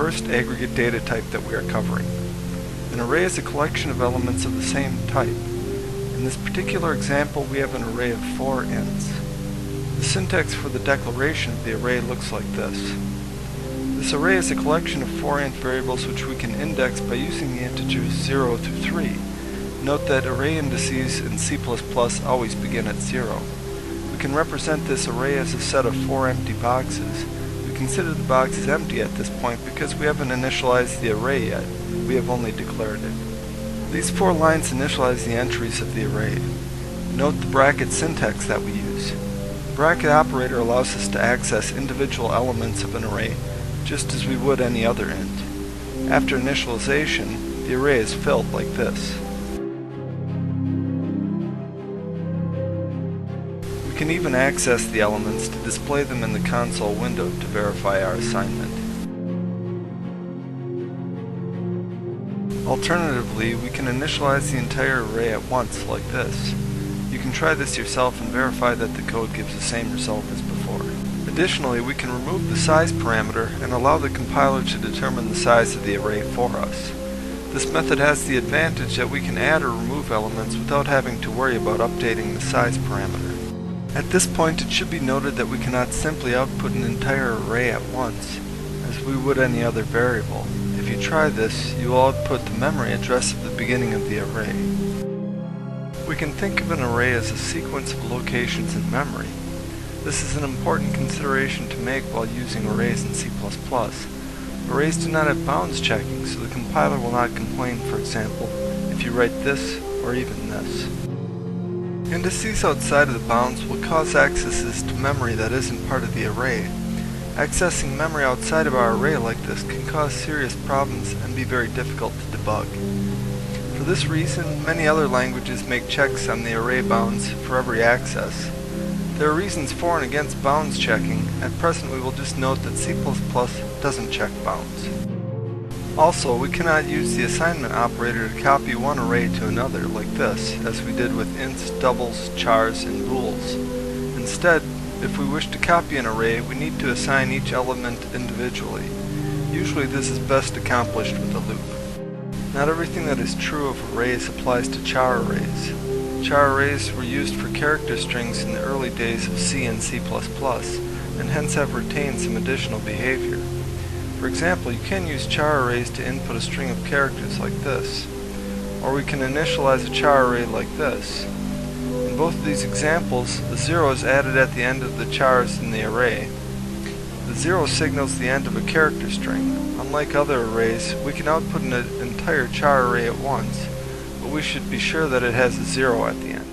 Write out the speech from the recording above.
first aggregate data type that we are covering. An array is a collection of elements of the same type. In this particular example, we have an array of 4 ints. The syntax for the declaration of the array looks like this. This array is a collection of 4 int variables which we can index by using the integers 0 through 3. Note that array indices in C++ always begin at 0. We can represent this array as a set of 4 empty boxes. We consider the box as empty at this point because we haven't initialized the array yet. We have only declared it. These 4 lines initialize the entries of the array. Note the bracket syntax that we use. The bracket operator allows us to access individual elements of an array just as we would any other int. After initialization, the array is filled like this. We can even access the elements to display them in the console window to verify our assignment. Alternatively, we can initialize the entire array at once like this. You can try this yourself and verify that the code gives the same result as before. Additionally, we can remove the size parameter and allow the compiler to determine the size of the array for us. This method has the advantage that we can add or remove elements without having to worry about updating the size parameter. At this point, it should be noted that we cannot simply output an entire array at once, as we would any other variable. If you try this, you will output the memory address at the beginning of the array. We can think of an array as a sequence of locations in memory. This is an important consideration to make while using arrays in C++. Arrays do not have bounds checking, so the compiler will not complain, for example, if you write this or even this. Indices outside of the bounds will cause accesses to memory that isn't part of the array. Accessing memory outside of our array like this can cause serious problems and be very difficult to debug. For this reason, many other languages make checks on the array bounds for every access. There are reasons for and against bounds checking. At present, we will just note that C++ doesn't check bounds. Also, we cannot use the assignment operator to copy one array to another like this, as we did with ints, doubles, chars, and bools. Instead, if we wish to copy an array, we need to assign each element individually. Usually this is best accomplished with a loop. Not everything that is true of arrays applies to char arrays. Char arrays were used for character strings in the early days of C and C++, and hence have retained some additional behavior. For example, you can use char arrays to input a string of characters like this, or we can initialize a char array like this. In both of these examples, the 0 is added at the end of the chars in the array. The 0 signals the end of a character string. Unlike other arrays, we can output an entire char array at once, but we should be sure that it has a 0 at the end.